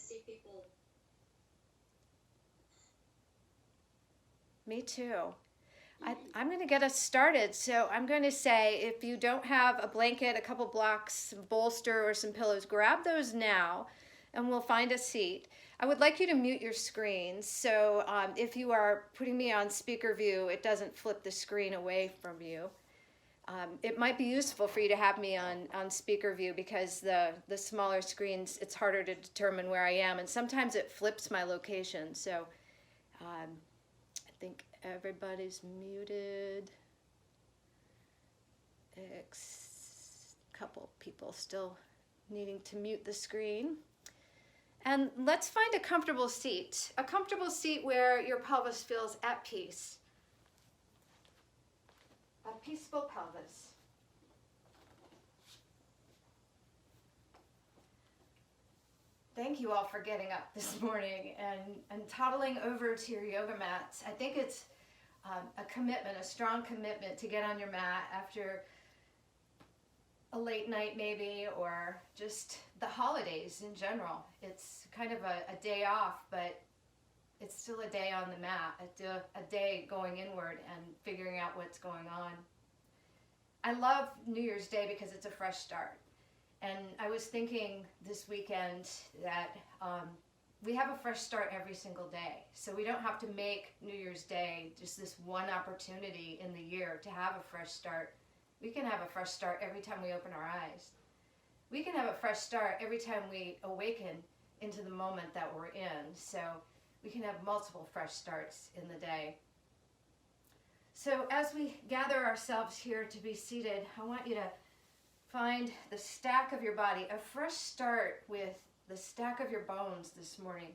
see people. Me too. I'm going to get us started. So I'm going to say if you don't have a blanket, a couple blocks, some bolster, or some pillows, grab those now and we'll find a seat. I would like you to mute your screens. So if you are putting me on speaker view, it doesn't flip the screen away from you. It might be useful for you to have me on speaker view because the smaller screens, it's harder to determine where I am. And sometimes it flips my location. So I think everybody's muted. Couple people still needing to mute the screen. And let's find a comfortable seat where your pelvis feels at peace. A peaceful pelvis. Thank you all for getting up this morning and toddling over to your yoga mats. I think it's a commitment, a strong commitment to get on your mat after a late night maybe, or just the holidays in general. It's kind of a day off, but it's still a day on the mat, a day going inward and figuring out what's going on. I love New Year's Day because it's a fresh start. And I was thinking this weekend that we have a fresh start every single day. So we don't have to make New Year's Day just this one opportunity in the year to have a fresh start. We can have a fresh start every time we open our eyes. We can have a fresh start every time we awaken into the moment that we're in. So we can have multiple fresh starts in the day. So as we gather ourselves here to be seated, I want you to find the stack of your body, a fresh start with the stack of your bones this morning,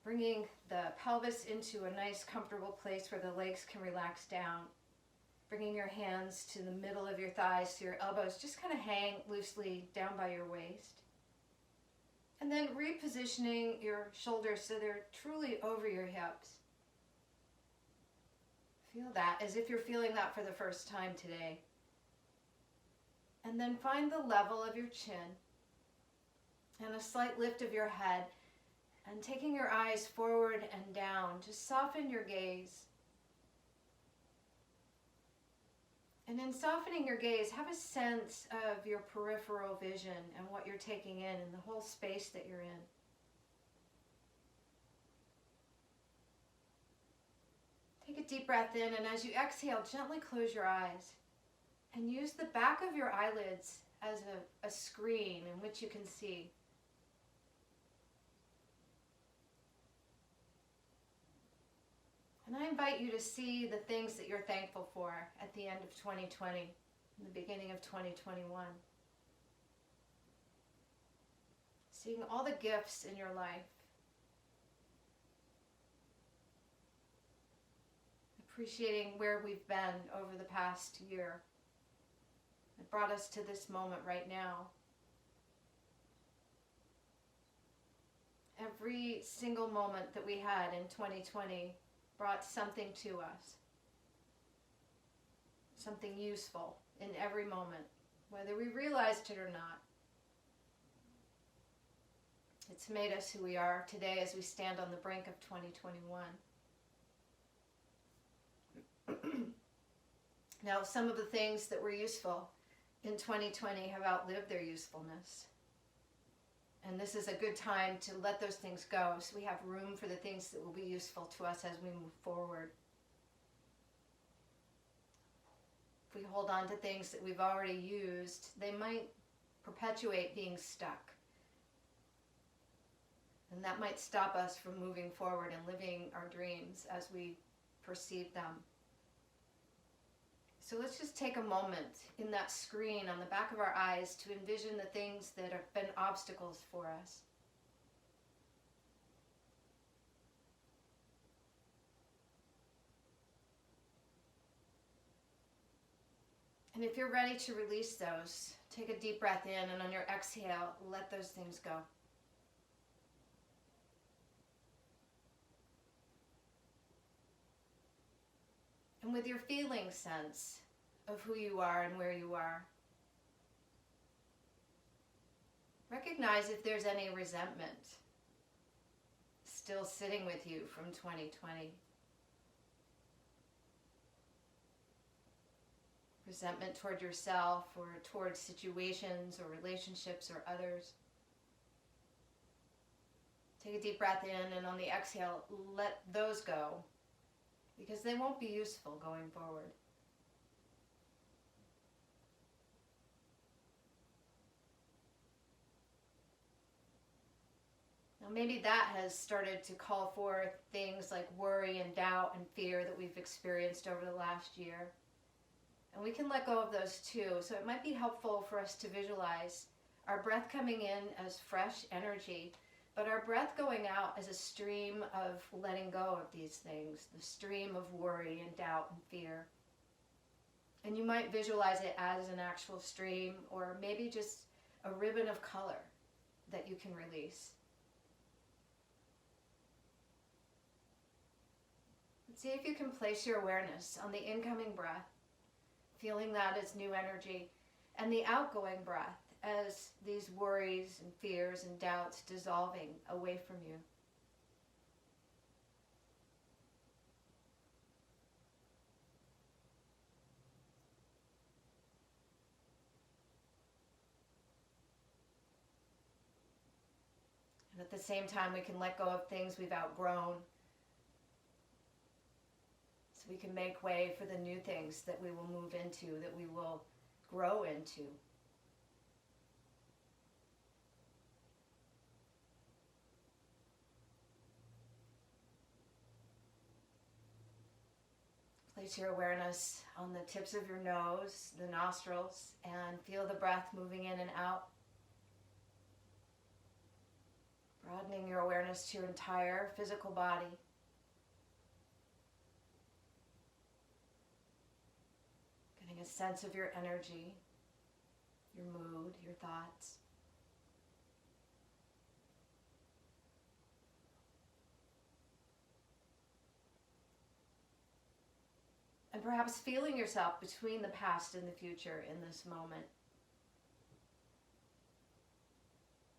bringing the pelvis into a nice comfortable place where the legs can relax down, bringing your hands to the middle of your thighs, to your elbows, just kind of hang loosely down by your waist. And then repositioning your shoulders so they're truly over your hips. Feel that as if you're feeling that for the first time today. And then find the level of your chin and a slight lift of your head, and taking your eyes forward and down, just soften your gaze. And in softening your gaze, have a sense of your peripheral vision and what you're taking in and the whole space that you're in. Take a deep breath in, and as you exhale, gently close your eyes and use the back of your eyelids as a screen in which you can see. And I invite you to see the things that you're thankful for at the end of 2020, in the beginning of 2021. Seeing all the gifts in your life. Appreciating where we've been over the past year. It brought us to this moment right now. Every single moment that we had in 2020 brought something to us. Something useful in every moment, whether we realized it or not. It's made us who we are today as we stand on the brink of 2021. Now, some of the things that were useful in 2020 have outlived their usefulness. And this is a good time to let those things go so we have room for the things that will be useful to us as we move forward. If we hold on to things that we've already used, they might perpetuate being stuck. And that might stop us from moving forward and living our dreams as we perceive them. So let's just take a moment in that screen on the back of our eyes to envision the things that have been obstacles for us. And if you're ready to release those, take a deep breath in, and on your exhale, let those things go. And with your feeling sense of who you are and where you are, recognize if there's any resentment still sitting with you from 2020. Resentment toward yourself or toward situations or relationships or others. Take a deep breath in, and on the exhale, let those go, because they won't be useful going forward. Now maybe that has started to call forth things like worry and doubt and fear that we've experienced over the last year. And we can let go of those too. So it might be helpful for us to visualize our breath coming in as fresh energy, but our breath going out as a stream of letting go of these things, the stream of worry and doubt and fear. And you might visualize it as an actual stream, or maybe just a ribbon of color that you can release. See if you can place your awareness on the incoming breath, feeling that as new energy, and the outgoing breath as these worries and fears and doubts dissolving away from you. And at the same time, we can let go of things we've outgrown, so we can make way for the new things that we will move into, that we will grow into. Place your awareness on the tips of your nose, the nostrils, and feel the breath moving in and out. Broadening your awareness to your entire physical body. Getting a sense of your energy, your mood, your thoughts. And perhaps feeling yourself between the past and the future in this moment.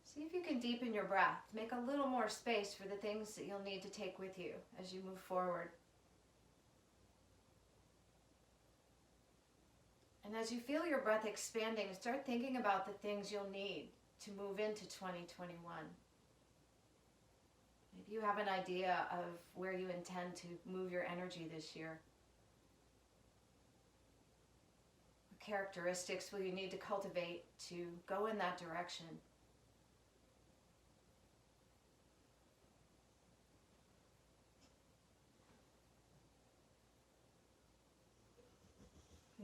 See if you can deepen your breath. Make a little more space for the things that you'll need to take with you as you move forward. And as you feel your breath expanding, start thinking about the things you'll need to move into 2021. Maybe you have an idea of where you intend to move your energy this year. What characteristics will you need to cultivate to go in that direction?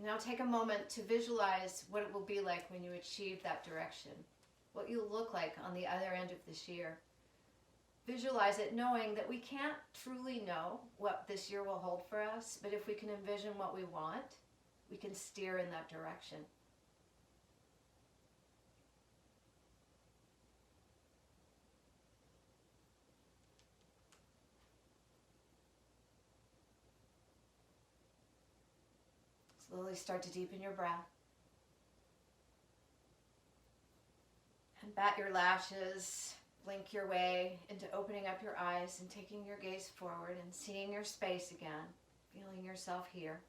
Now take a moment to visualize what it will be like when you achieve that direction, what you'll look like on the other end of this year. Visualize it knowing that we can't truly know what this year will hold for us, but if we can envision what we want, we can steer in that direction. Slowly start to deepen your breath. And bat your lashes, blink your way into opening up your eyes and taking your gaze forward and seeing your space again, feeling yourself here.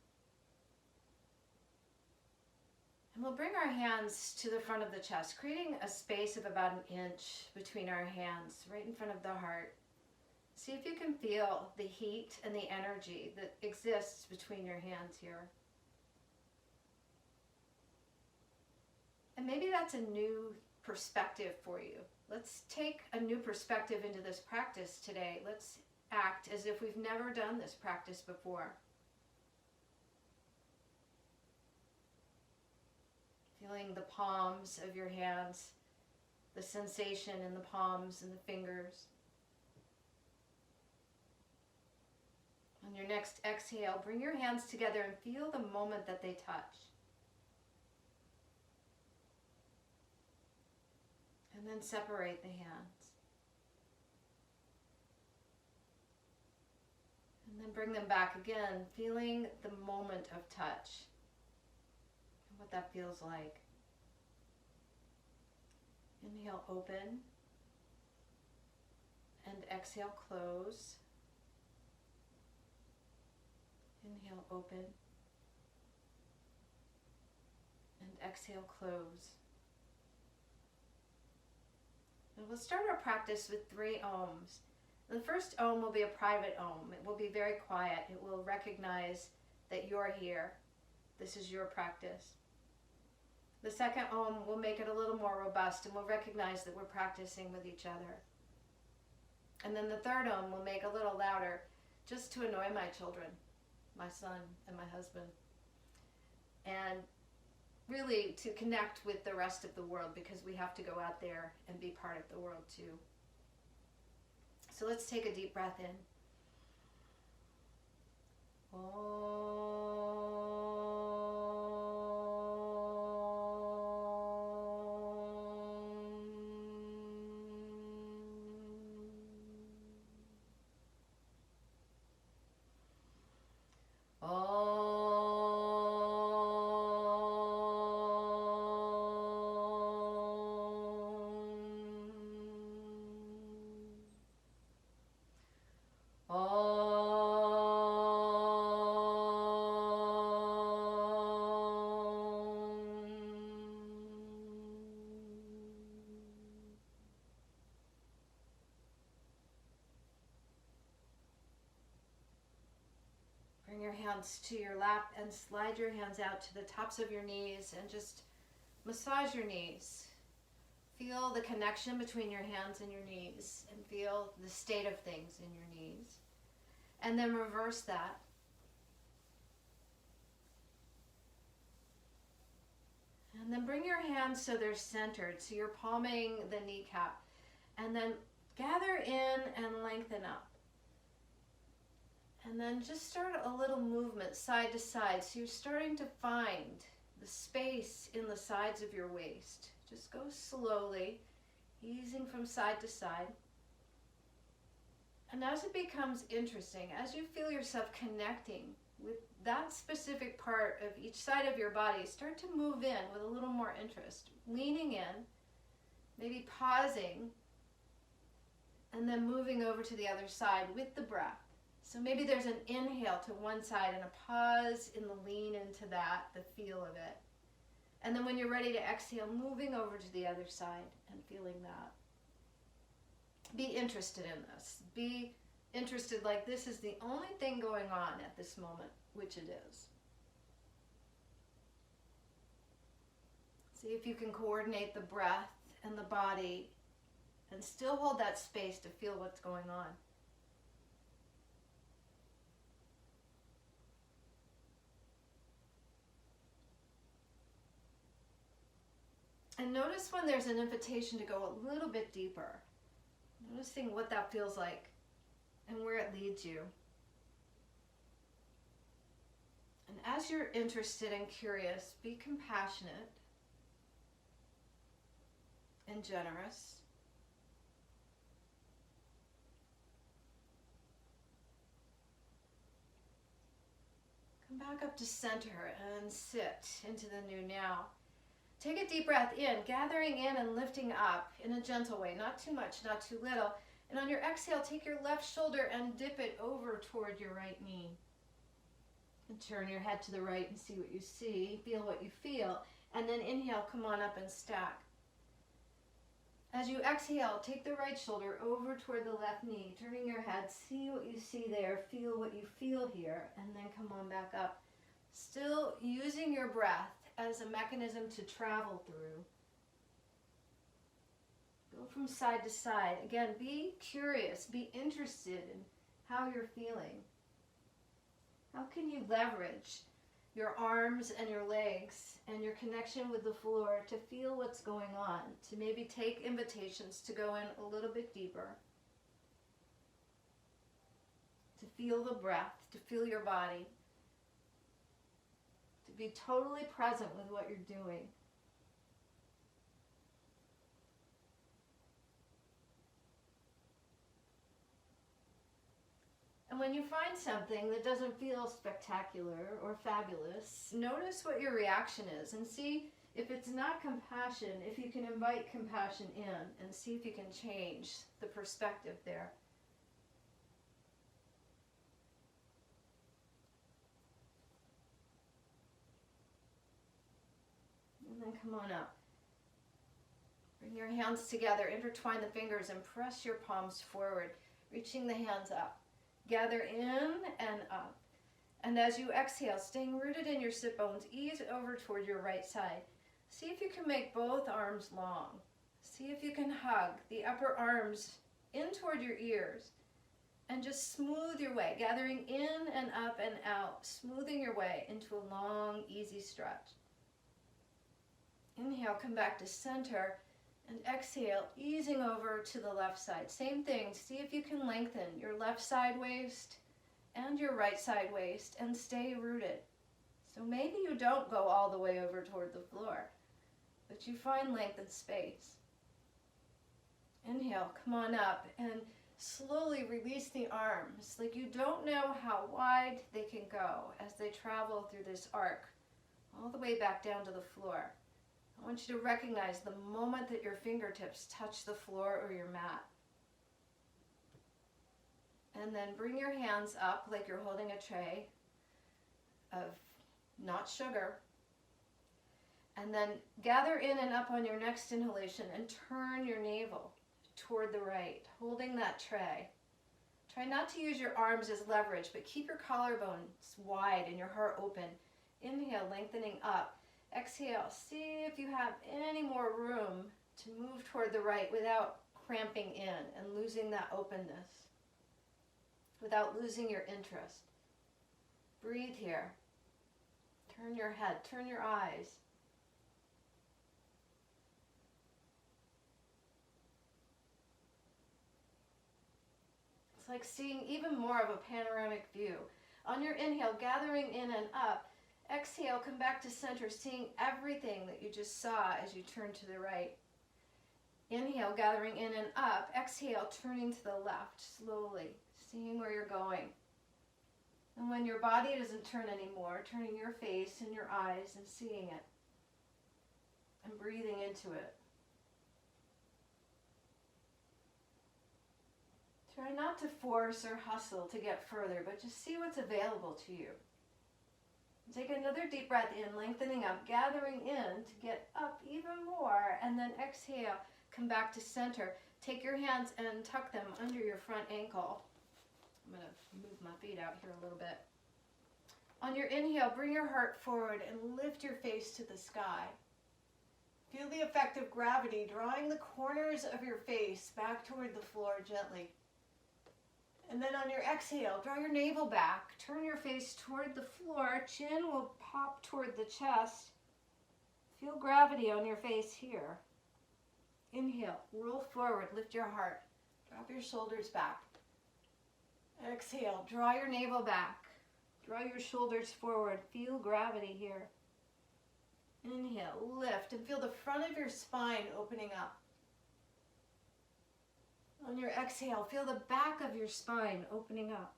And we'll bring our hands to the front of the chest, creating a space of about an inch between our hands, right in front of the heart. See if you can feel the heat and the energy that exists between your hands here. And maybe that's a new perspective for you. Let's take a new perspective into this practice today. Let's act as if we've never done this practice before. Feeling the palms of your hands, the sensation in the palms and the fingers. On your next exhale, bring your hands together and feel the moment that they touch. And then separate the hands. And then bring them back again, feeling the moment of touch. And what that feels like. Inhale, open. and exhale, close. Inhale, open. And exhale, close. And we'll start our practice with 3 ohms. The first ohm will be a private ohm. It will be very quiet. It will recognize that you're here. This is your practice. The second ohm will make it a little more robust and will recognize that we're practicing with each other. And then the third ohm will make a little louder, just to annoy my children, my son and my husband. And really to connect with the rest of the world, because we have to go out there and be part of the world too. So let's take a deep breath in. Bring your hands to your lap and slide your hands out to the tops of your knees and just massage your knees. Feel the connection between your hands and your knees and feel the state of things in your knees. And then reverse that. And then bring your hands so they're centered, so you're palming the kneecap. And then gather in and lengthen up. And then just start a little movement side to side. So you're starting to find the space in the sides of your waist. Just go slowly, easing from side to side. And as it becomes interesting, as you feel yourself connecting with that specific part of each side of your body, start to move in with a little more interest, leaning in, maybe pausing, and then moving over to the other side with the breath. So maybe there's an inhale to one side and a pause in the lean into that, the feel of it. And then when you're ready to exhale, moving over to the other side and feeling that. Be interested in this. Be interested like this is the only thing going on at this moment, which it is. See if you can coordinate the breath and the body and still hold that space to feel what's going on. And notice when there's an invitation to go a little bit deeper. Noticing what that feels like and where it leads you. And as you're interested and curious, be compassionate and generous. Come back up to center and sit into the new now. Take a deep breath in, gathering in and lifting up in a gentle way, not too much, not too little. And on your exhale, take your left shoulder and dip it over toward your right knee. And turn your head to the right and see what you see, feel what you feel. And then inhale, come on up and stack. As you exhale, take the right shoulder over toward the left knee, turning your head, see what you see there, feel what you feel here, and then come on back up. Still using your breath as a mechanism to travel through. Go from side to side. Again, be curious, be interested in how you're feeling. How can you leverage your arms and your legs and your connection with the floor to feel what's going on, to maybe take invitations to go in a little bit deeper, to feel the breath, to feel your body, to be totally present with what you're doing. And when you find something that doesn't feel spectacular or fabulous, notice what your reaction is and see If it's not compassion, if you can invite compassion in and see if you can change the perspective there. And then come on up. Bring your hands together, intertwine the fingers and press your palms forward, reaching the hands up. Gather in and up. And as you exhale, staying rooted in your sit bones, ease over toward your right side. See if you can make both arms long. See if you can hug the upper arms in toward your ears. And just smooth your way, gathering in and up and out, smoothing your way into a long, easy stretch. Inhale, come back to center, and exhale, easing over to the left side. Same thing, see if you can lengthen your left side waist and your right side waist and stay rooted. So maybe you don't go all the way over toward the floor, but you find length and space. Inhale, come on up and slowly release the arms, like you don't know how wide they can go as they travel through this arc, all the way back down to the floor. I want you to recognize the moment that your fingertips touch the floor or your mat. And then bring your hands up like you're holding a tray of not sugar. And then gather in and up on your next inhalation and turn your navel toward the right, holding that tray. Try not to use your arms as leverage, but keep your collarbones wide and your heart open. Inhale, lengthening up. Exhale, see if you have any more room to move toward the right without cramping in and losing that openness, without losing your interest. Breathe here. Turn your head, turn your eyes. It's like seeing even more of a panoramic view. On your inhale, gathering in and up. Exhale, come back to center, seeing everything that you just saw as you turn to the right. Inhale, gathering in and up. Exhale, turning to the left, slowly, seeing where you're going. And when your body doesn't turn anymore, turning your face and your eyes and seeing it. And breathing into it. Try not to force or hustle to get further, but just see what's available to you. Take another deep breath in, lengthening up, gathering in to get up even more, and then exhale, come back to center. Take your hands and tuck them under your front ankle. I'm going to move my feet out here a little bit. On your inhale, bring your heart forward and lift your face to the sky. Feel the effect of gravity drawing the corners of your face back toward the floor gently. And then on your exhale, draw your navel back, turn your face toward the floor, chin will pop toward the chest. Feel gravity on your face here. Inhale, roll forward, lift your heart, drop your shoulders back. Exhale, draw your navel back, draw your shoulders forward, feel gravity here. Inhale, lift, and feel the front of your spine opening up. On your exhale, feel the back of your spine opening up.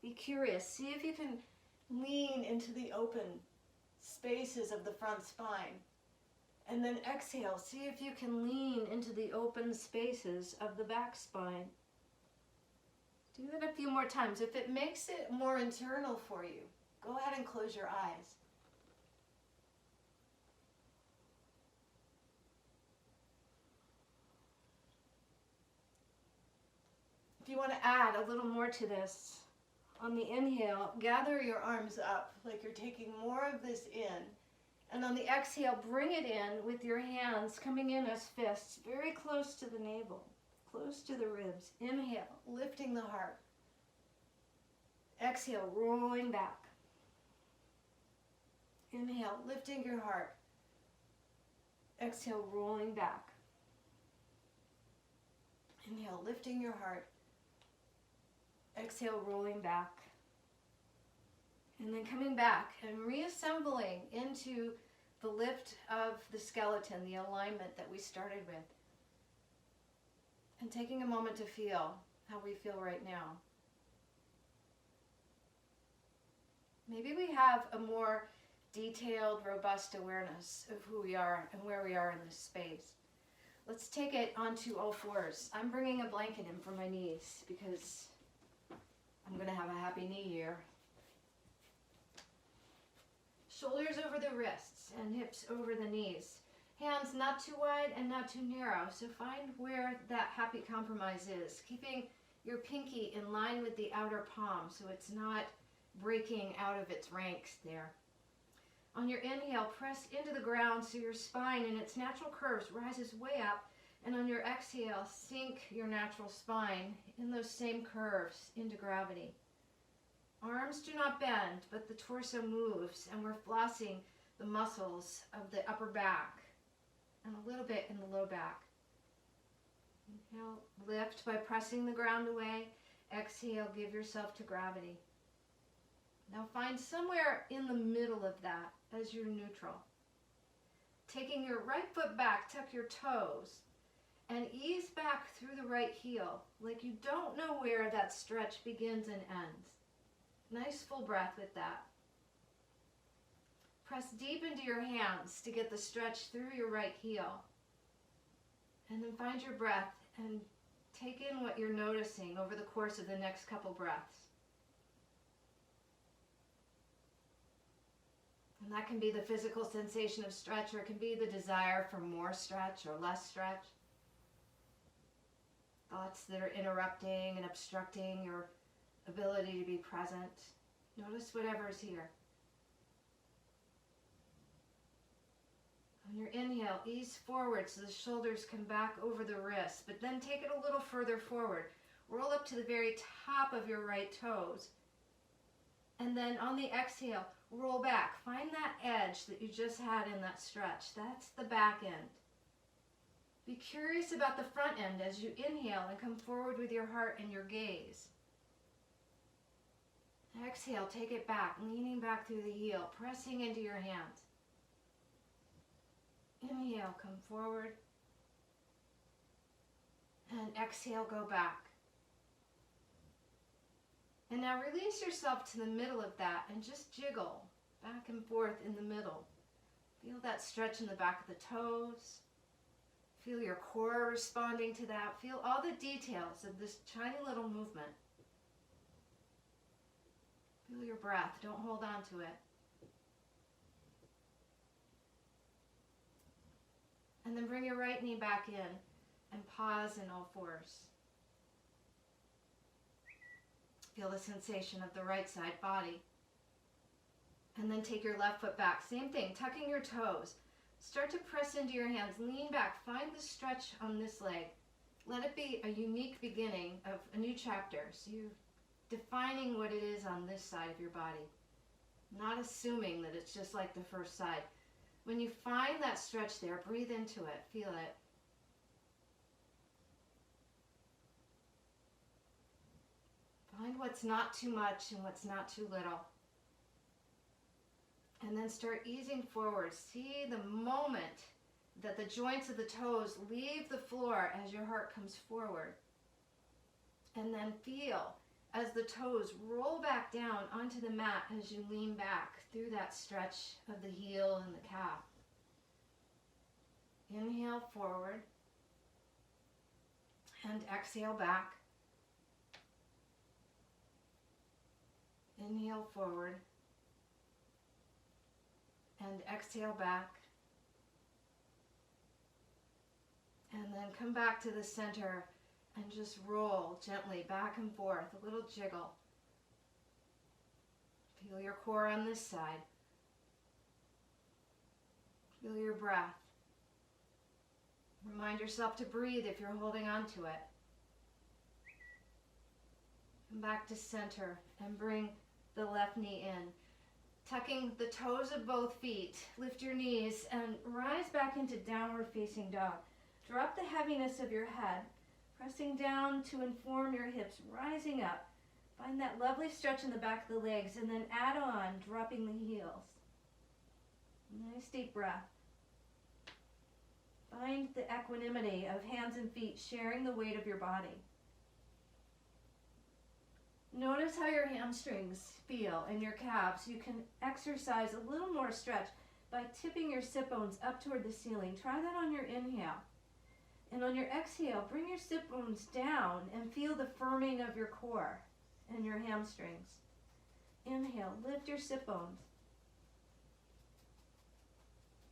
Be curious. See if you can lean into the open spaces of the front spine. And then exhale. See if you can lean into the open spaces of the back spine. Do that a few more times. If it makes it more internal for you, go ahead and close your eyes. If you want to add a little more to this, on the inhale, gather your arms up like you're taking more of this in. And on the exhale, bring it in with your hands coming in as fists, very close to the navel, close to the ribs. Inhale, lifting the heart. Exhale, rolling back. Inhale, lifting your heart. Exhale, rolling back. Inhale, lifting your heart. Exhale, rolling back. And then coming back and reassembling into the lift of the skeleton, the alignment that we started with. And taking a moment to feel how we feel right now. Maybe we have a more detailed, robust awareness of who we are and where we are in this space. Let's take it onto all fours. I'm bringing a blanket in for my knees because I'm going to have a happy knee year. Shoulders over the wrists and hips over the knees. Hands not too wide and not too narrow, so find where that happy compromise is. Keeping your pinky in line with the outer palm so it's not breaking out of its ranks there. On your inhale, press into the ground so your spine in its natural curves rises way up, and on your exhale, sink your natural spine in those same curves into gravity. Arms do not bend, but the torso moves, and we're flossing the muscles of the upper back and a little bit in the low back. Inhale, lift by pressing the ground away. Exhale, give yourself to gravity. Now find somewhere in the middle of that as your neutral. Taking your right foot back, tuck your toes, and ease back through the right heel, like you don't know where that stretch begins and ends. Nice full breath with that. Press deep into your hands to get the stretch through your right heel. And then find your breath and take in what you're noticing over the course of the next couple breaths. And that can be the physical sensation of stretch, or it can be the desire for more stretch or less stretch. Thoughts that are interrupting and obstructing your ability to be present. Notice whatever is here. On your inhale, ease forward so the shoulders come back over the wrists, but then take it a little further forward. Roll up to the very top of your right toes. And then on the exhale, roll back. Find that edge that you just had in that stretch. That's the back end. Be curious about the front end as you inhale and come forward with your heart and your gaze. Exhale, take it back, leaning back through the heel, pressing into your hands. Inhale, come forward. And exhale, go back. And now release yourself to the middle of that and just jiggle back and forth in the middle. Feel that stretch in the back of the toes. Feel your core responding to that. Feel all the details of this tiny little movement. Feel your breath. Don't hold on to it. And then bring your right knee back in and pause in all fours. Feel the sensation of the right side body. And then take your left foot back. Same thing, tucking your toes. Start to press into your hands. Lean back. Find the stretch on this leg. Let it be a unique beginning of a new chapter. So you're defining what it is on this side of your body. Not assuming that it's just like the first side. When you find that stretch there, breathe into it. Feel it. Find what's not too much and what's not too little. And then start easing forward. See the moment that the joints of the toes leave the floor as your heart comes forward. And then feel as the toes roll back down onto the mat as you lean back through that stretch of the heel and the calf. Inhale forward and exhale back. Inhale forward and exhale back. And then come back to the center and just roll gently back and forth, a little jiggle. Feel your core on this side. Feel your breath. Remind yourself to breathe if you're holding on to it. Come back to center and bring the left knee in. Tucking the toes of both feet, lift your knees and rise back into downward facing dog. Drop the heaviness of your head, pressing down to inform your hips, rising up. Find that lovely stretch in the back of the legs and then add on, dropping the heels. Nice deep breath. Find the equanimity of hands and feet sharing the weight of your body. Notice how your hamstrings feel and your calves. You can exercise a little more stretch by tipping your sit bones up toward the ceiling. Try that on your inhale. And on your exhale, bring your sit bones down and feel the firming of your core and your hamstrings. Inhale, lift your sit bones.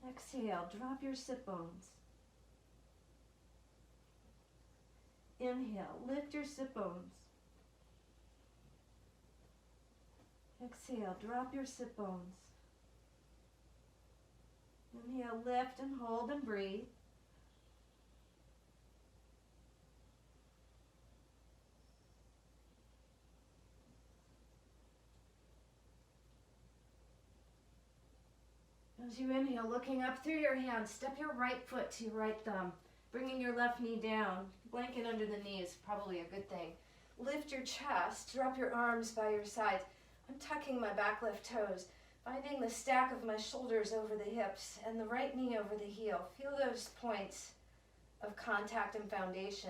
Exhale, drop your sit bones. Inhale, lift your sit bones. Exhale, drop your sit bones. Inhale, lift and hold and breathe. As you inhale, looking up through your hands, step your right foot to your right thumb, bringing your left knee down. Blanket under the knee is probably a good thing. Lift your chest, drop your arms by your sides. I'm tucking my back left toes, finding the stack of my shoulders over the hips and the right knee over the heel. Feel those points of contact and foundation.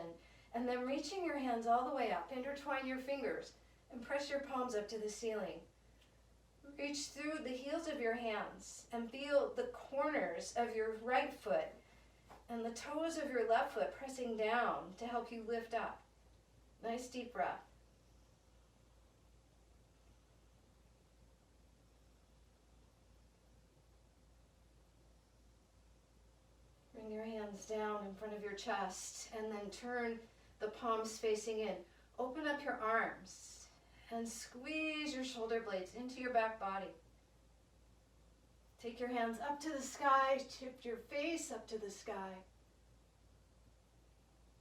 And then reaching your hands all the way up, intertwine your fingers and press your palms up to the ceiling. Reach through the heels of your hands and feel the corners of your right foot and the toes of your left foot pressing down to help you lift up. Nice deep breath. Bring your hands down in front of your chest and then turn the palms facing in. Open up your arms and squeeze your shoulder blades into your back body. Take your hands up to the sky, tip your face up to the sky.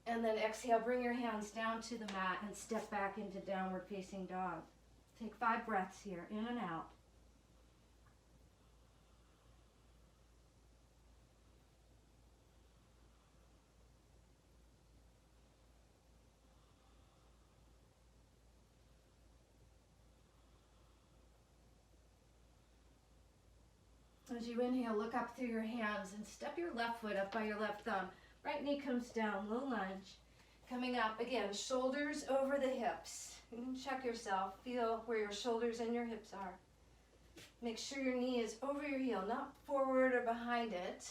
And then exhale, bring your hands down to the mat and step back into downward facing dog. Take 5 breaths here, in and out. As you inhale, look up through your hands and step your left foot up by your left thumb. Right knee comes down, low lunge. Coming up again, shoulders over the hips. You can check yourself, feel where your shoulders and your hips are. Make sure your knee is over your heel, not forward or behind it.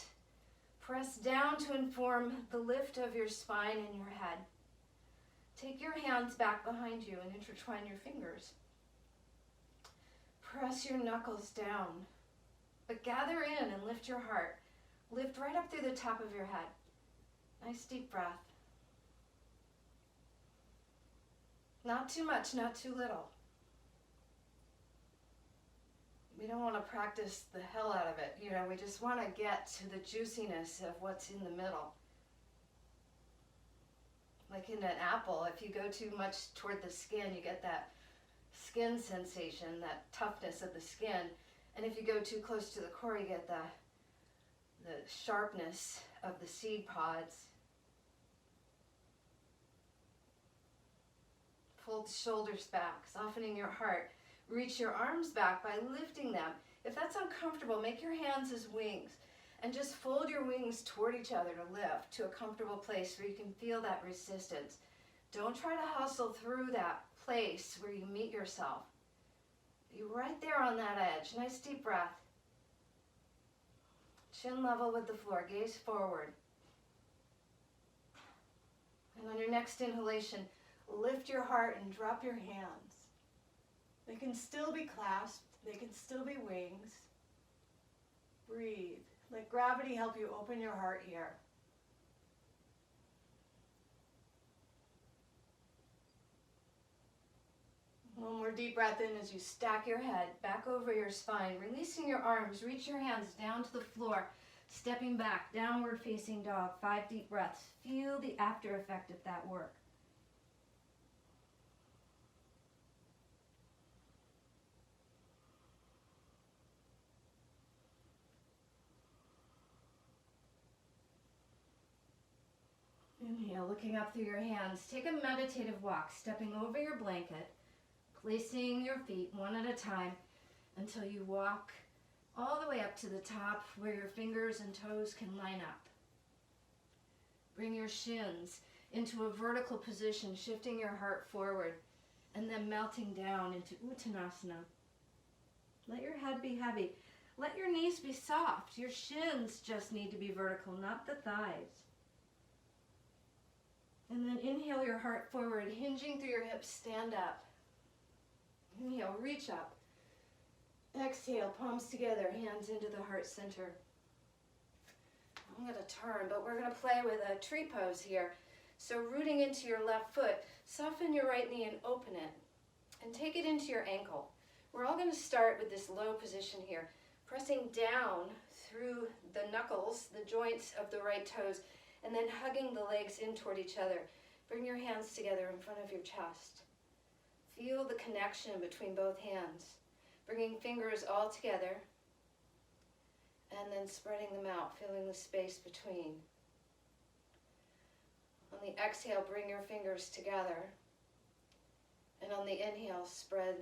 Press down to inform the lift of your spine and your head. Take your hands back behind you and intertwine your fingers. Press your knuckles down. But gather in and lift your heart. Lift right up through the top of your head. Nice deep breath. Not too much, not too little. We don't want to practice the hell out of it. We just want to get to the juiciness of what's in the middle. Like in an apple, if you go too much toward the skin, you get that skin sensation, that toughness of the skin. And if you go too close to the core, you get the sharpness of the seed pods. Pull the shoulders back, softening your heart. Reach your arms back by lifting them. If that's uncomfortable, make your hands as wings and just fold your wings toward each other to lift to a comfortable place where you can feel that resistance. Don't try to hustle through that place where you meet yourself. Be right there on that edge. Nice deep breath. Chin level with the floor. Gaze forward. And on your next inhalation, lift your heart and drop your hands. They can still be clasped. They can still be wings. Breathe. Let gravity help you open your heart here. One more deep breath in as you stack your head back over your spine, releasing your arms, reach your hands down to the floor, stepping back, downward facing dog, 5 deep breaths. Feel the after effect of that work. Inhale, looking up through your hands. Take a meditative walk, stepping over your blanket, placing your feet one at a time until you walk all the way up to the top where your fingers and toes can line up. Bring your shins into a vertical position, shifting your heart forward. and then melting down into Uttanasana. Let your head be heavy. Let your knees be soft. Your shins just need to be vertical, not the thighs. And then inhale your heart forward, hinging through your hips, stand up. Inhale, reach up. Exhale, palms together, hands into the heart center. I'm going to turn, but we're going to play with a tree pose here. So rooting into your left foot, soften your right knee and open it. And take it into your ankle. We're all going to start with this low position here, pressing down through the knuckles, the joints of the right toes, and then hugging the legs in toward each other. Bring your hands together in front of your chest. Feel the connection between both hands. Bringing fingers all together, and then spreading them out, feeling the space between. On the exhale, bring your fingers together. And on the inhale, spread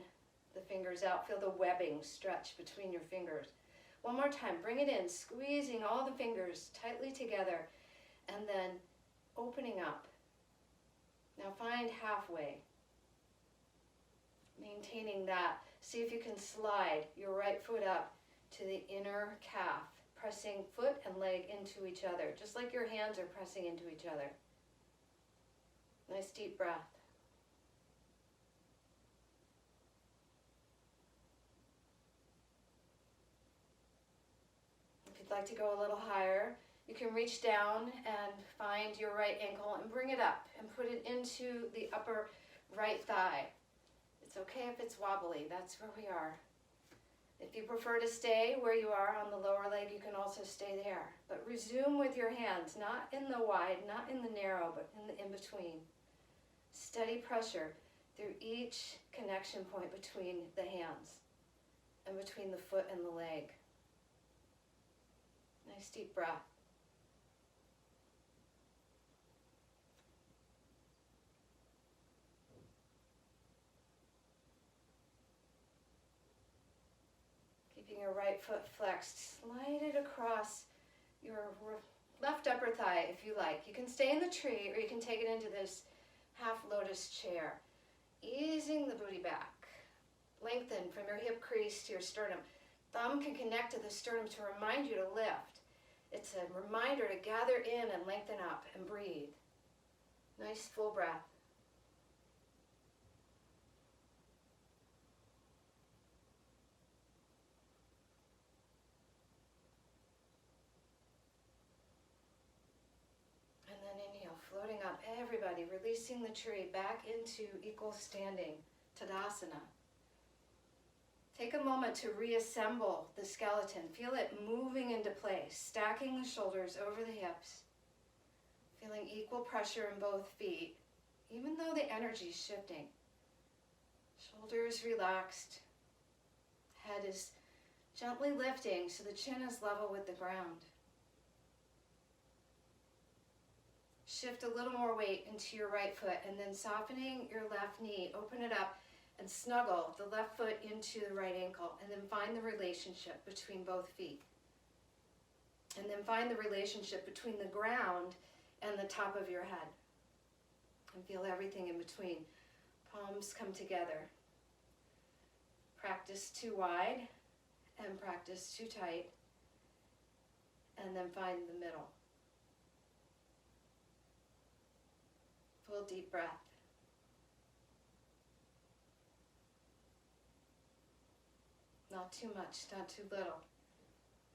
the fingers out. Feel the webbing stretch between your fingers. One more time, bring it in, squeezing all the fingers tightly together, and then opening up. Now find halfway. Maintaining that. See if you can slide your right foot up to the inner calf, pressing foot and leg into each other, just like your hands are pressing into each other. Nice deep breath. If you'd like to go a little higher, you can reach down and find your right ankle and bring it up and put it into the upper right thigh. It's okay if it's wobbly, that's where we are. If you prefer to stay where you are on the lower leg, you can also stay there. But resume with your hands, not in the wide, not in the narrow, but in the in-between. Steady pressure through each connection point between the hands and between the foot and the leg. Nice deep breath. Keeping your right foot flexed, slide it across your left upper thigh if you like. You can stay in the tree or you can take it into this half lotus chair. Easing the booty back. Lengthen from your hip crease to your sternum. Thumb can connect to the sternum to remind you to lift. It's a reminder to gather in and lengthen up and breathe. Nice full breath. And then inhale, floating up, everybody, releasing the tree back into equal standing, Tadasana. Take a moment to reassemble the skeleton. Feel it moving into place, stacking the shoulders over the hips, feeling equal pressure in both feet, even though the energy is shifting. Shoulders relaxed, head is gently lifting so the chin is level with the ground. Shift a little more weight into your right foot and then softening your left knee, open it up and snuggle the left foot into the right ankle, and then find the relationship between both feet. And then find the relationship between the ground and the top of your head. And feel everything in between. Palms come together. Practice too wide and practice too tight. And then find the middle. Full deep breath. Not too much, not too little.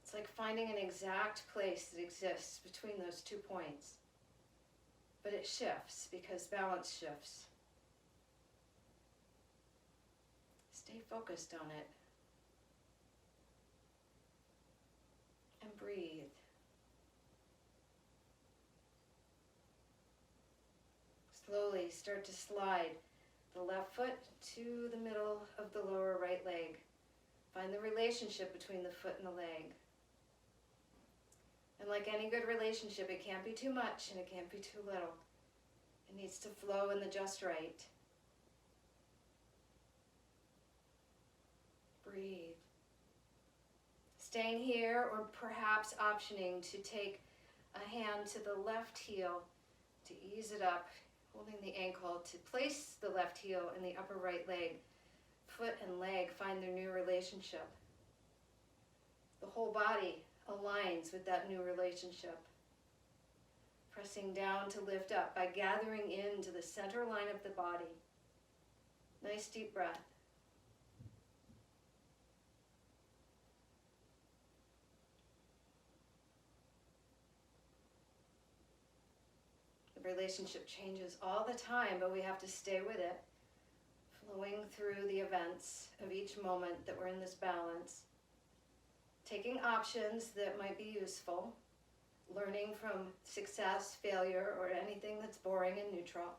It's like finding an exact place that exists between those 2 points. But it shifts because balance shifts. Stay focused on it. And breathe. Slowly start to slide the left foot to the middle of the lower right leg. Find the relationship between the foot and the leg. And like any good relationship, it can't be too much and it can't be too little. It needs to flow in the just right. Breathe. Staying here, or perhaps optioning to take a hand to the left heel to ease it up Holding the ankle to place the left heel in the upper right leg. Foot and leg find their new relationship. The whole body aligns with that new relationship. Pressing down to lift up by gathering into the center line of the body. Nice deep breath. The relationship changes all the time, but we have to stay with it. Flowing through the events of each moment that we're in this balance. Taking options that might be useful. Learning from success, failure, or anything that's boring and neutral.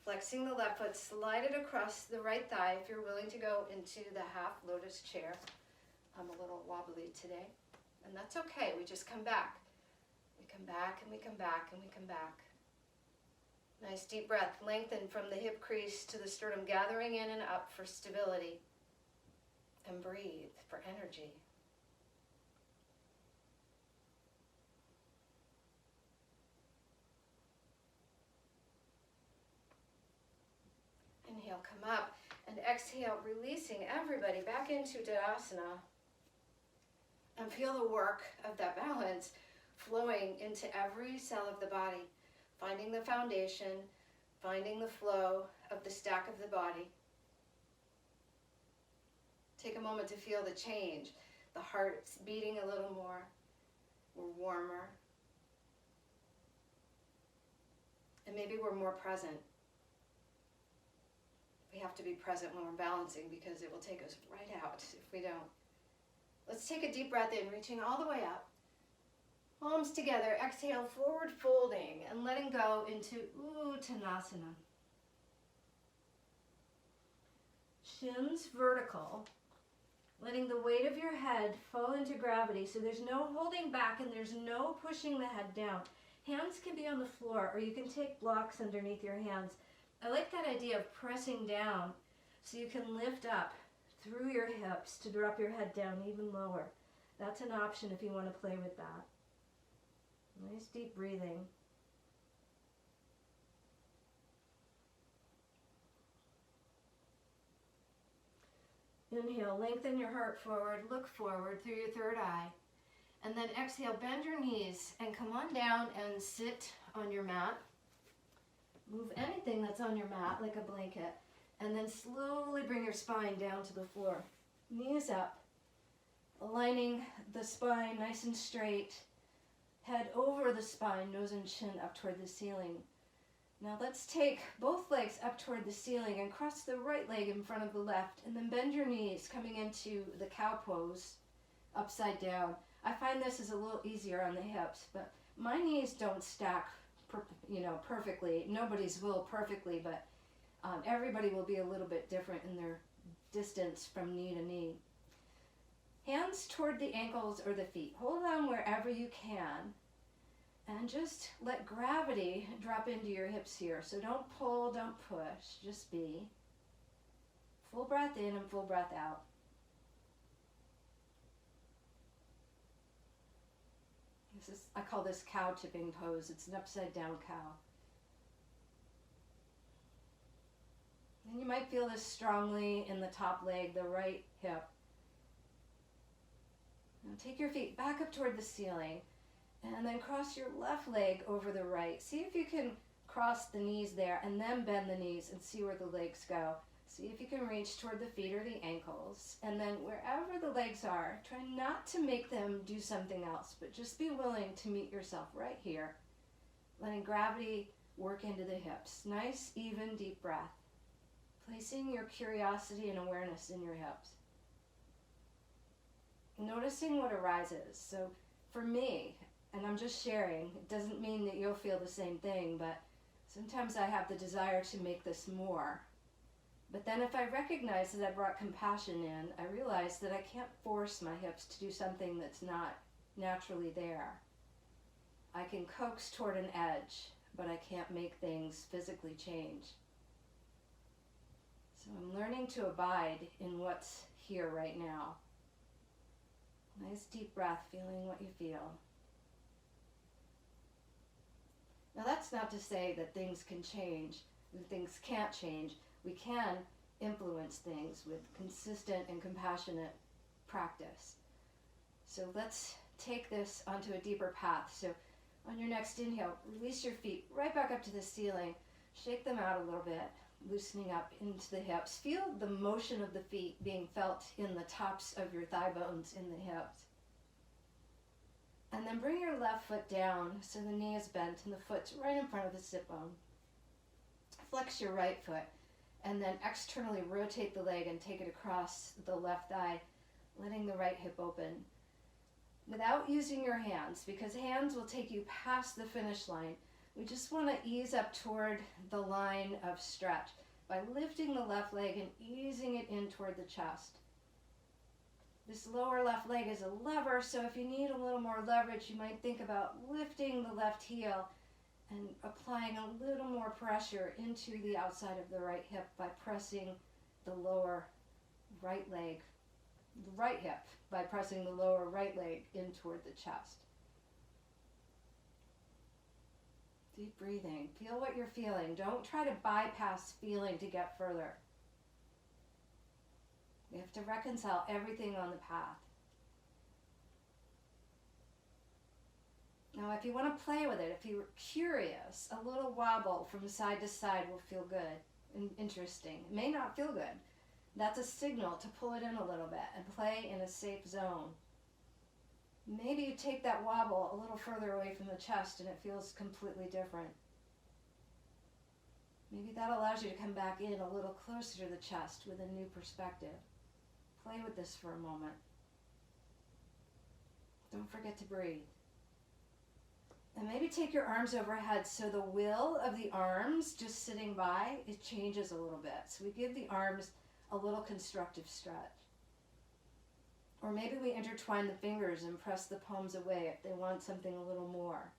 Flexing the left foot, slide it across the right thigh if you're willing to go into the half lotus chair. I'm a little wobbly today, and that's okay. We just come back. We come back and we come back and we come back. Nice deep breath. Lengthen from the hip crease to the sternum, gathering in and up for stability. And breathe for energy. Inhale, come up, and exhale, releasing everybody back into Tadasana. And feel the work of that balance flowing into every cell of the body, finding the foundation, finding the flow of the stack of the body. Take a moment to feel the change. The heart's beating a little more. We're warmer. And maybe we're more present. We have to be present when we're balancing because it will take us right out if we don't. Let's take a deep breath in, reaching all the way up. Palms together, exhale, forward folding, and letting go into Uttanasana. Shins vertical, letting the weight of your head fall into gravity, so there's no holding back and there's no pushing the head down. Hands can be on the floor, or you can take blocks underneath your hands. I like that idea of pressing down so you can lift up through your hips to drop your head down even lower. That's an option if you want to play with that. Nice deep breathing. Inhale, lengthen your heart forward, look forward through your third eye. And then exhale, bend your knees and come on down and sit on your mat. Move anything that's on your mat, like a blanket, and then slowly bring your spine down to the floor. Knees up, aligning the spine nice and straight. Head over the spine, nose and chin up toward the ceiling. Now let's take both legs up toward the ceiling and cross the right leg in front of the left, and then bend your knees, coming into the cow pose, upside down. I find this is a little easier on the hips, but my knees don't stack perfectly. Nobody's will perfectly, but everybody will be a little bit different in their distance from knee to knee. Hands toward the ankles or the feet. Hold on wherever you can, and just let gravity drop into your hips here. So don't pull, don't push, just be. Full breath in and full breath out. I call this cow tipping pose. It's an upside down cow. And you might feel this strongly in the top leg, the right hip. Now take your feet back up toward the ceiling and then cross your left leg over the right. See if you can cross the knees there and then bend the knees and see where the legs go. See if you can reach toward the feet or the ankles, and then wherever the legs are, try not to make them do something else, but just be willing to meet yourself right here, letting gravity work into the hips. Nice, even, deep breath, placing your curiosity and awareness in your hips. Noticing what arises. So for me, and I'm just sharing, it doesn't mean that you'll feel the same thing, but sometimes I have the desire to make this more. But then if I recognize that I brought compassion in, I realize that I can't force my hips to do something that's not naturally there. I can coax toward an edge, but I can't make things physically change. So I'm learning to abide in what's here right now. Nice deep breath, feeling what you feel. Now that's not to say that things can change, that things can't change. We can influence things with consistent and compassionate practice. So let's take this onto a deeper path. So on your next inhale, release your feet right back up to the ceiling. Shake them out a little bit, loosening up into the hips. Feel the motion of the feet being felt in the tops of your thigh bones in the hips. And then bring your left foot down so the knee is bent and the foot's right in front of the sit bone. Flex your right foot and then externally rotate the leg and take it across the left thigh, letting the right hip open. Without using your hands, because hands will take you past the finish line, we just want to ease up toward the line of stretch by lifting the left leg and easing it in toward the chest. This lower left leg is a lever, so if you need a little more leverage, you might think about lifting the left heel and applying a little more pressure into the outside of the right hip by pressing the lower right leg, the right hip, by pressing the lower right leg in toward the chest. Deep breathing. Feel what you're feeling. Don't try to bypass feeling to get further. We have to reconcile everything on the path. Now, if you want to play with it, if you're curious, a little wobble from side to side will feel good and interesting. It may not feel good. That's a signal to pull it in a little bit and play in a safe zone. Maybe you take that wobble a little further away from the chest and it feels completely different. Maybe that allows you to come back in a little closer to the chest with a new perspective. Play with this for a moment. Don't forget to breathe. And maybe take your arms overhead so the will of the arms just sitting by, it changes a little bit. So we give the arms a little constructive stretch. Or maybe we intertwine the fingers and press the palms away if they want something a little more.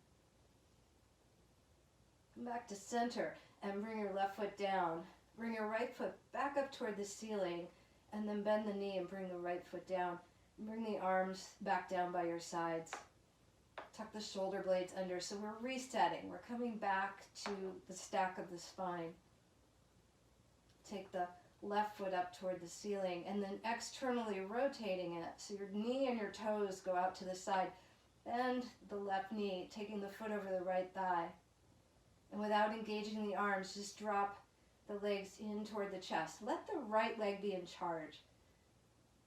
Come back to center and bring your left foot down. Bring your right foot back up toward the ceiling and then bend the knee and bring the right foot down. Bring the arms back down by your sides. Tuck the shoulder blades under. So we're resetting. We're coming back to the stack of the spine. Take the left foot up toward the ceiling and then externally rotating it so your knee and your toes go out to the side. Bend the left knee, taking the foot over the right thigh. And without engaging the arms, just drop the legs in toward the chest. Let the right leg be in charge.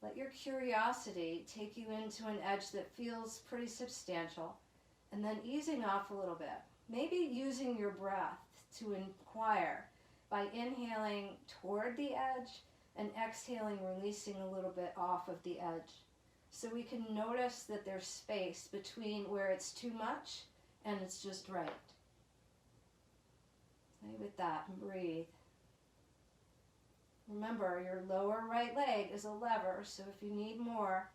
Let your curiosity take you into an edge that feels pretty substantial, and then easing off a little bit. Maybe using your breath to inquire by inhaling toward the edge and exhaling, releasing a little bit off of the edge. So we can notice that there's space between where it's too much and it's just right. Play with that and breathe. Remember, your lower right leg is a lever, so if you need more,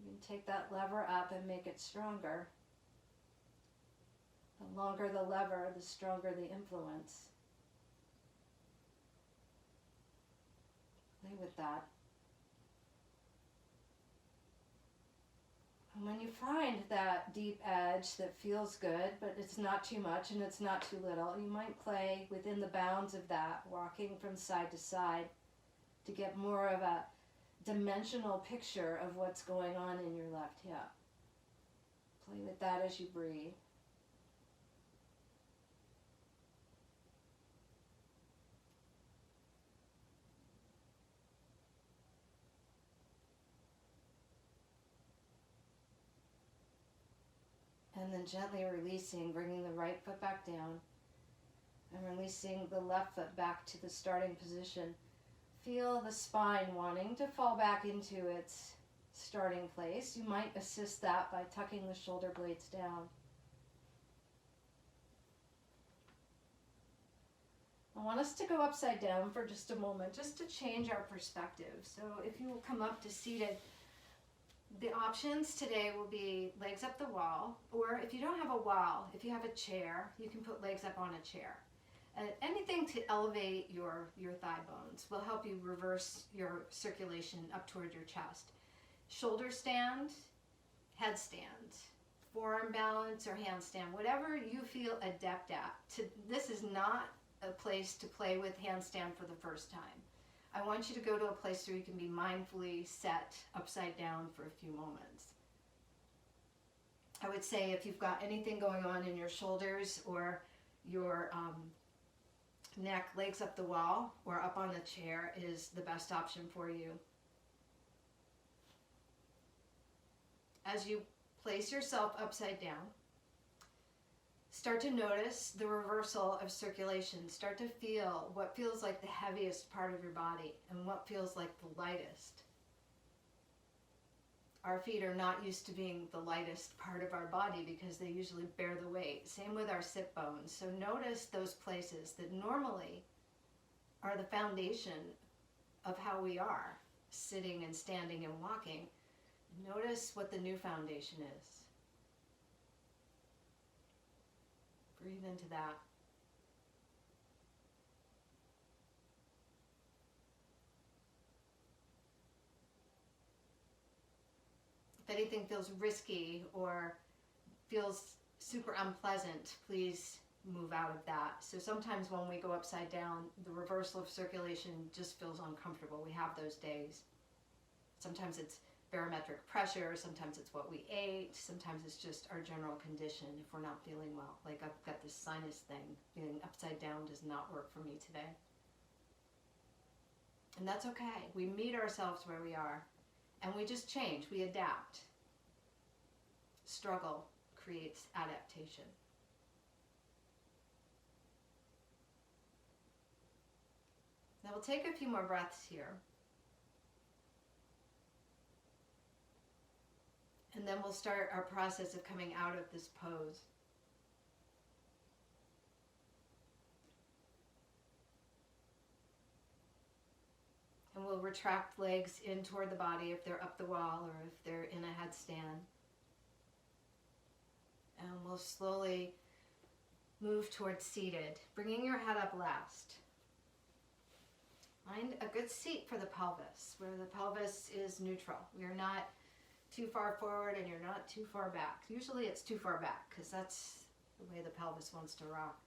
you can take that lever up and make it stronger. The longer the lever, the stronger the influence. Play with that. And when you find that deep edge that feels good, but it's not too much and it's not too little, you might play within the bounds of that, walking from side to side to get more of a dimensional picture of what's going on in your left hip. Play with that as you breathe. And then gently releasing, bringing the right foot back down and releasing the left foot back to the starting position. Feel the spine wanting to fall back into its starting place. You might assist that by tucking the shoulder blades down. I want us to go upside down for just a moment, just to change our perspective. So if you will come up to seated, the options today will be legs up the wall, or if you don't have a wall, if you have a chair, you can put legs up on a chair. Anything to elevate your thigh bones will help you reverse your circulation up toward your chest. Shoulder stand, headstand. forearm balance or handstand, whatever you feel adept at. This is not a place to play with handstand for the first time. I want you to go to a place where you can be mindfully set upside down for a few moments. I would say if you've got anything going on in your shoulders or your neck, legs up the wall or up on the chair is the best option for you. As you place yourself upside down, start to notice the reversal of circulation. Start to feel what feels like the heaviest part of your body and what feels like the lightest. Our feet are not used to being the lightest part of our body because they usually bear the weight. Same with our sit bones. So notice those places that normally are the foundation of how we are, sitting and standing and walking. Notice what the new foundation is. Breathe into that. If anything feels risky or feels super unpleasant, please move out of that. So sometimes when we go upside down, the reversal of circulation just feels uncomfortable. We have those days. Sometimes it's barometric pressure, sometimes it's what we ate, sometimes it's just our general condition if we're not feeling well. Like I've got this sinus thing, being upside down does not work for me today. And that's okay. We meet ourselves where we are and we just change, we adapt. Struggle creates adaptation. Now we'll take a few more breaths here. And then we'll start our process of coming out of this pose. And we'll retract legs in toward the body if they're up the wall or if they're in a headstand. And we'll slowly move towards seated, bringing your head up last. Find a good seat for the pelvis, where the pelvis is neutral. You're not too far forward and you're not too far back. Usually it's too far back because that's the way the pelvis wants to rock.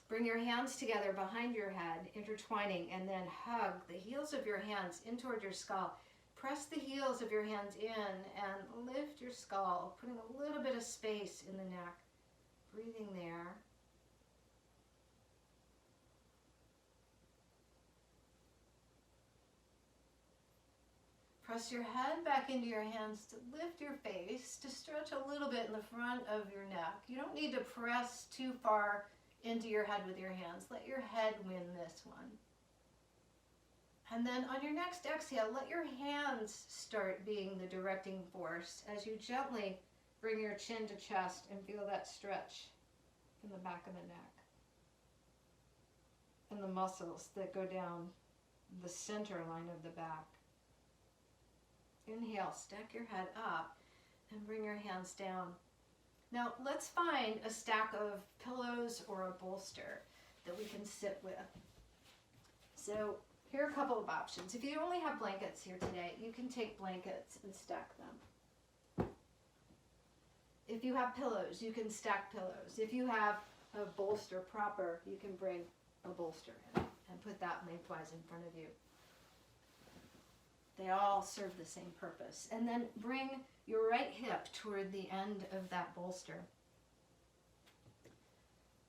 Bring your hands together behind your head, intertwining, and then hug the heels of your hands in toward your skull. Press the heels of your hands in and lift your skull, putting a little bit of space in the neck. Breathing there. Press your head back into your hands to lift your face, to stretch a little bit in the front of your neck. You don't need to press too far into your head with your hands. Let your head win this one. And then on your next exhale, let your hands start being the directing force as you gently bring your chin to chest and feel that stretch in the back of the neck. And the muscles that go down the center line of the back. Inhale, stack your head up and bring your hands down. Now let's find a stack of pillows or a bolster that we can sit with. So here are a couple of options. If you only have blankets here today, you can take blankets and stack them. If you have pillows, you can stack pillows. If you have a bolster proper, you can bring a bolster in and put that lengthwise in front of you. They all serve the same purpose. And then bring your right hip toward the end of that bolster.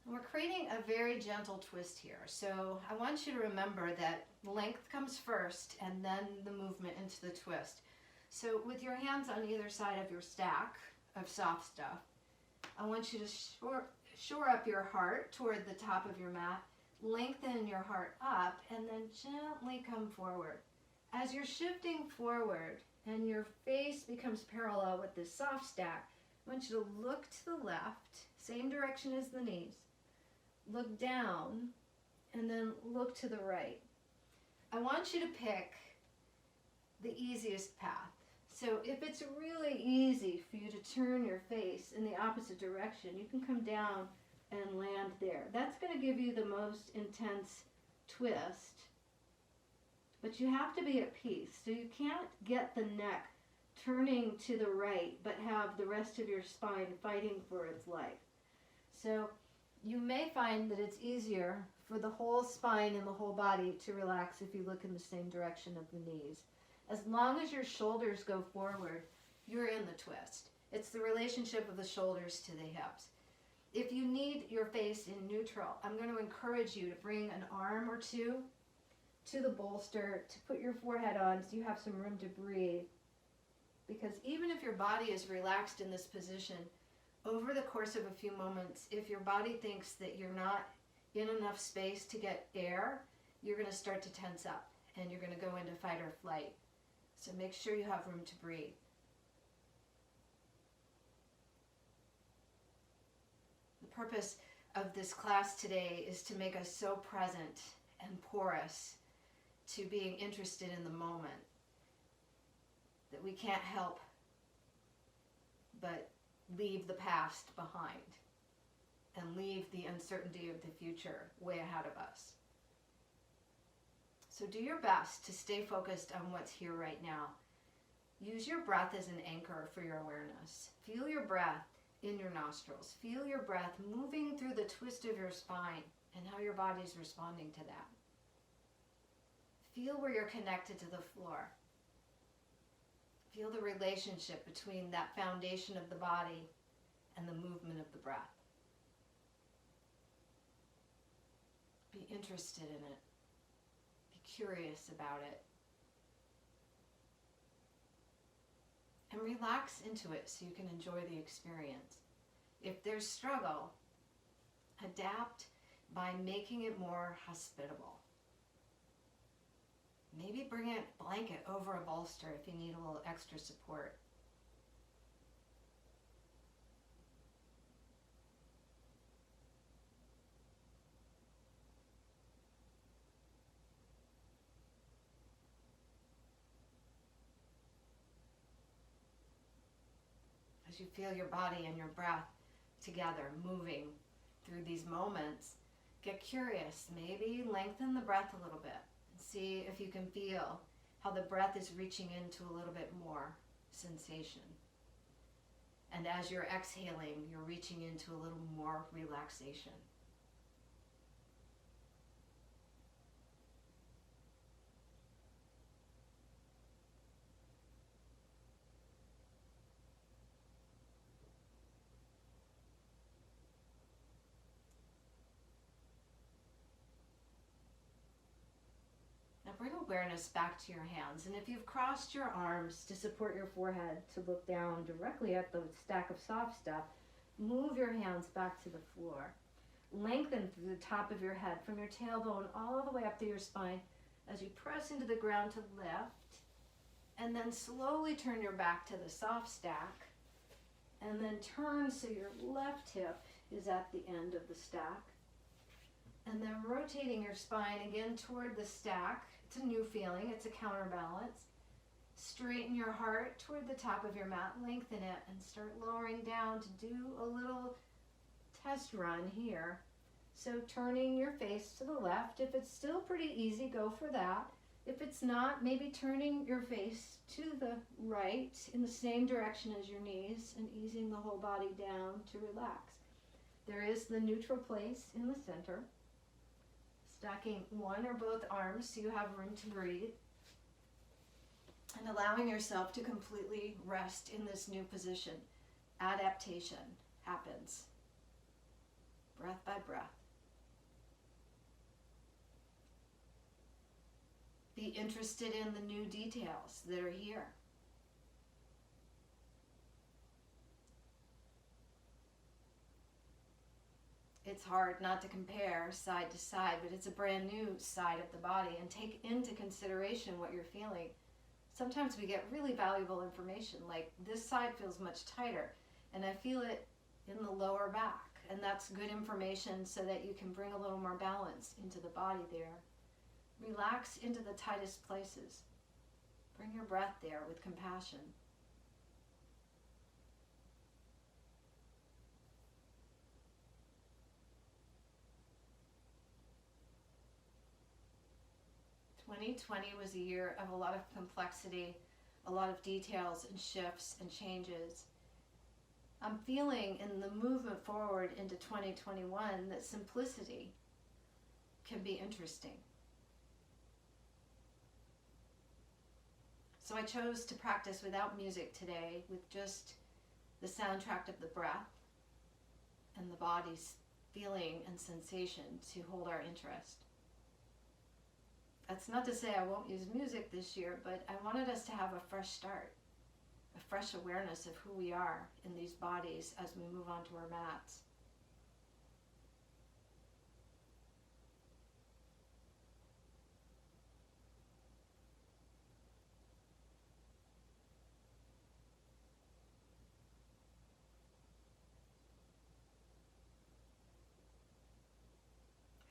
And we're creating a very gentle twist here. So I want you to remember that length comes first and then the movement into the twist. So with your hands on either side of your stack of soft stuff, I want you to shore up your heart toward the top of your mat, lengthen your heart up, and then gently come forward. As you're shifting forward and your face becomes parallel with this soft stack, I want you to look to the left, same direction as the knees. Look down and then look to the right. I want you to pick the easiest path. So if it's really easy for you to turn your face in the opposite direction, you can come down and land there. That's going to give you the most intense twist. But you have to be at peace. So you can't get the neck turning to the right, but have the rest of your spine fighting for its life. So you may find that it's easier for the whole spine and the whole body to relax if you look in the same direction of the knees. As long as your shoulders go forward, you're in the twist. It's the relationship of the shoulders to the hips. If you need your face in neutral, I'm going to encourage you to bring an arm or two to the bolster to put your forehead on so you have some room to breathe. Because even if your body is relaxed in this position, over the course of a few moments, if your body thinks that you're not in enough space to get air, you're going to start to tense up and you're going to go into fight or flight. So make sure you have room to breathe. The purpose of this class today is to make us so present and porous to being interested in the moment that we can't help but leave the past behind and leave the uncertainty of the future way ahead of us. So do your best to stay focused on what's here right now. Use your breath as an anchor for your awareness. Feel your breath in your nostrils. Feel your breath moving through the twist of your spine and how your body's responding to that. Feel where you're connected to the floor. Feel the relationship between that foundation of the body and the movement of the breath. Be interested in it. Be curious about it. And relax into it so you can enjoy the experience. If there's struggle, adapt by making it more hospitable. Maybe bring a blanket over a bolster if you need a little extra support. As you feel your body and your breath together, moving through these moments, get curious. Maybe lengthen the breath a little bit. See if you can feel how the breath is reaching into a little bit more sensation. And as you're exhaling, you're reaching into a little more relaxation. Bring awareness back to your hands, and if you've crossed your arms to support your forehead to look down directly at the stack of soft stuff, move your hands back to the floor. Lengthen through the top of your head from your tailbone all the way up to your spine as you press into the ground to lift, and then slowly turn your back to the soft stack, and then turn so your left hip is at the end of the stack, and then rotating your spine again toward the stack. It's a new feeling, it's a counterbalance. Straighten your heart toward the top of your mat, lengthen it, and start lowering down to do a little test run here. So turning your face to the left. If it's still pretty easy, go for that. If it's not, maybe turning your face to the right in the same direction as your knees and easing the whole body down to relax. There is the neutral place in the center. Stacking one or both arms so you have room to breathe. And allowing yourself to completely rest in this new position. Adaptation happens. Breath by breath. Be interested in the new details that are here. It's hard not to compare side to side, but it's a brand new side of the body, and take into consideration what you're feeling. Sometimes we get really valuable information, like this side feels much tighter, and I feel it in the lower back, and that's good information so that you can bring a little more balance into the body there. Relax into the tightest places. Bring your breath there with compassion. '20 was a year of a lot of complexity, a lot of details and shifts and changes. I'm feeling in the movement forward into 2021 that simplicity can be interesting. So I chose to practice without music today, with just the soundtrack of the breath and the body's feeling and sensation to hold our interest. That's not to say I won't use music this year, but I wanted us to have a fresh start, a fresh awareness of who we are in these bodies as we move on to our mats.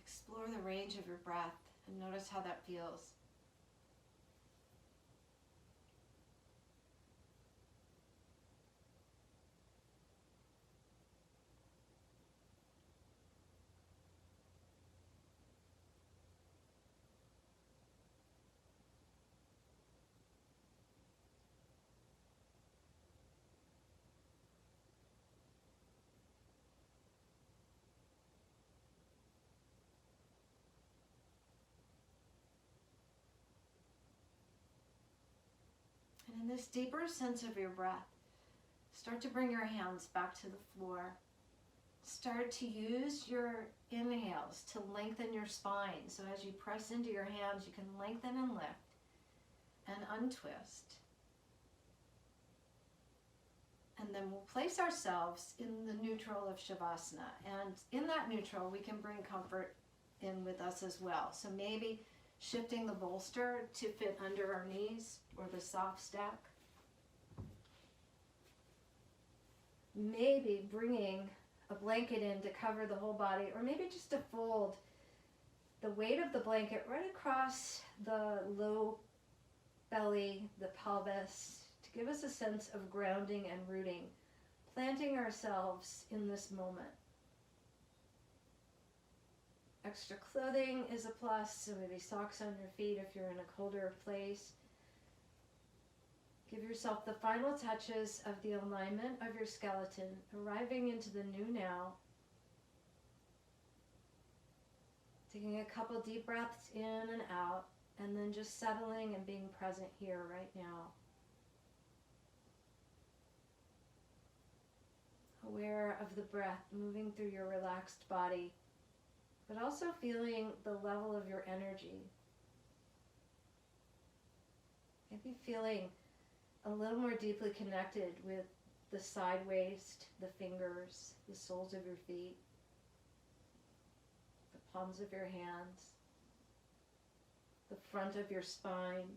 Explore the range of your breath and notice how that feels. And in this deeper sense of your breath, start to bring your hands back to the floor. Start to use your inhales to lengthen your spine. So as you press into your hands, you can lengthen and lift and untwist. And then we'll place ourselves in the neutral of Shavasana. And in that neutral, we can bring comfort in with us as well. So maybe shifting the bolster to fit under our knees or the soft stack. Maybe bringing a blanket in to cover the whole body, or maybe just to fold the weight of the blanket right across the low belly, the pelvis, to give us a sense of grounding and rooting, planting ourselves in this moment. Extra clothing is a plus, so maybe socks on your feet if you're in a colder place. Give yourself the final touches of the alignment of your skeleton, arriving into the new now. Taking a couple deep breaths in and out, and then just settling and being present here right now. Aware of the breath moving through your relaxed body, but also feeling the level of your energy. Maybe feeling a little more deeply connected with the side waist, the fingers, the soles of your feet, the palms of your hands, the front of your spine,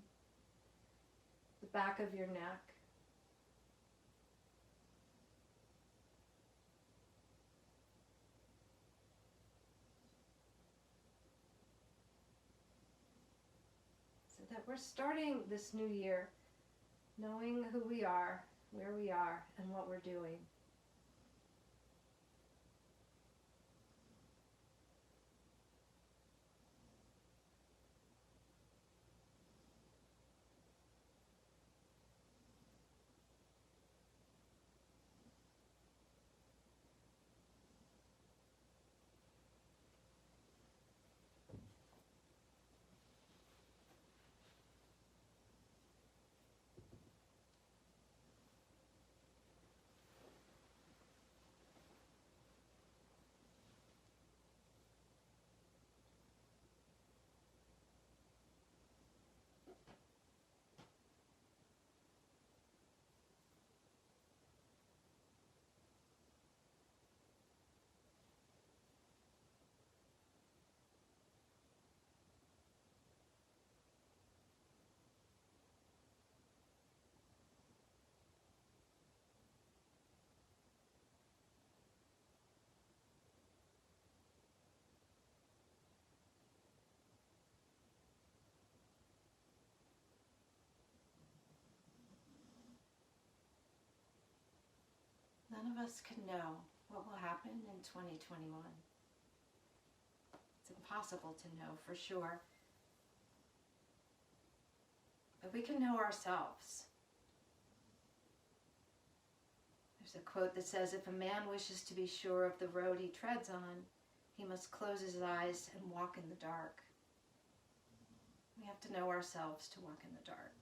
the back of your neck. So that we're starting this new year knowing who we are, where we are, and what we're doing. None of us can know what will happen in 2021. It's impossible to know for sure. But we can know ourselves. There's a quote that says, if a man wishes to be sure of the road he treads on, he must close his eyes and walk in the dark. We have to know ourselves to walk in the dark.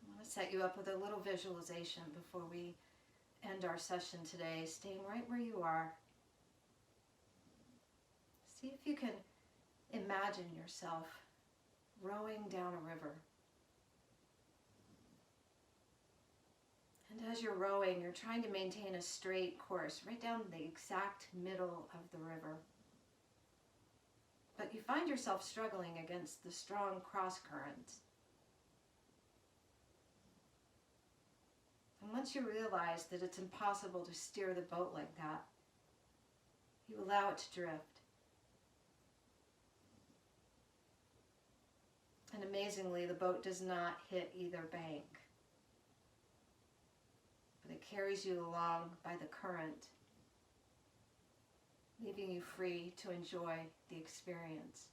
I want to set you up with a little visualization before we end our session today, staying right where you are. See if you can imagine yourself rowing down a river. And as you're rowing, you're trying to maintain a straight course right down the exact middle of the river. But you find yourself struggling against the strong cross currents. And once you realize that it's impossible to steer the boat like that, you allow it to drift. And amazingly, the boat does not hit either bank, but it carries you along by the current, leaving you free to enjoy the experience.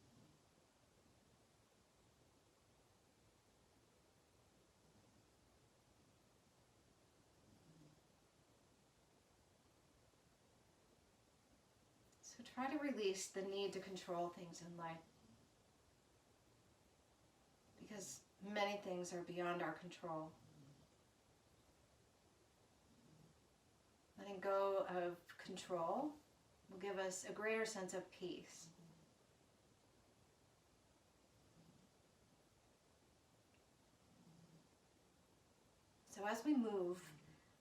So try to release the need to control things in life, because many things are beyond our control. Letting go of control will give us a greater sense of peace. So as we move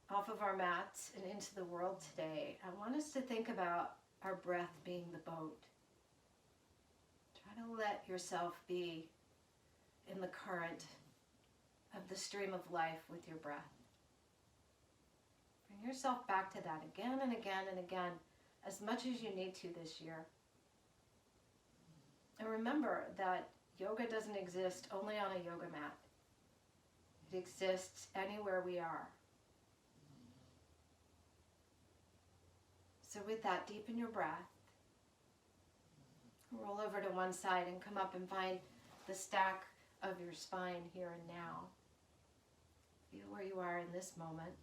off of our mats and into the world today, I want us to think about our breath being the boat. Try to let yourself be in the current of the stream of life with your breath. Bring yourself back to that again and again and again, as much as you need to this year. And remember that yoga doesn't exist only on a yoga mat. It exists anywhere we are. So with that, deepen your breath. Roll over to one side and come up and find the stack of your spine here and now. Feel where you are in this moment.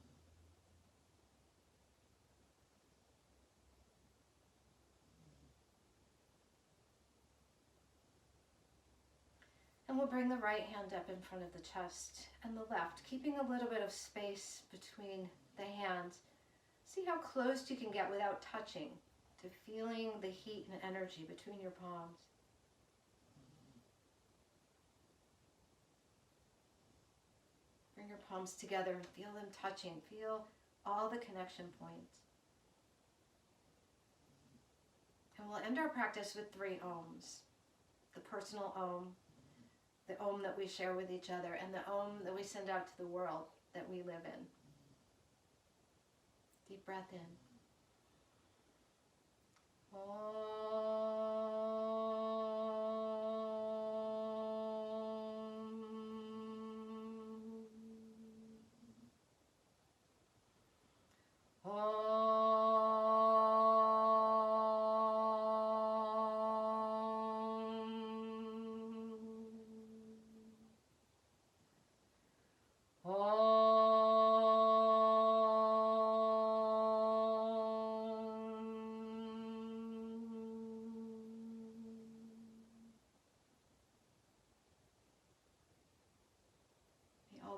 And we'll bring the right hand up in front of the chest and the left, keeping a little bit of space between the hands. See how close you can get without touching, to feeling the heat and energy between your palms. Bring your palms together and feel them touching. Feel all the connection points. And we'll end our practice with 3 ohms. The personal ohm, the ohm that we share with each other, and the ohm that we send out to the world that we live in. Deep breath in.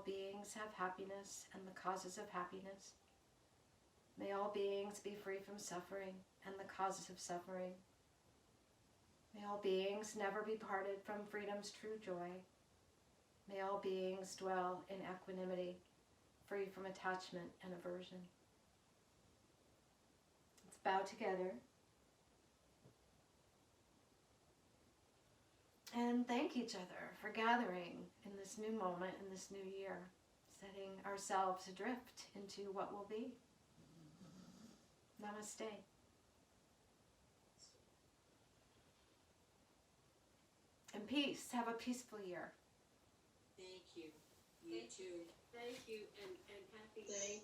Beings have happiness and the causes of happiness. May all beings be free from suffering and the causes of suffering. May all beings never be parted from freedom's true joy. May all beings dwell in equanimity, free from attachment and aversion. Let's bow together and thank each other for gathering in this new moment, in this new year, setting ourselves adrift into what will be. Namaste. And peace. Have a peaceful year. Thank you. You too. Thank you, and happy day.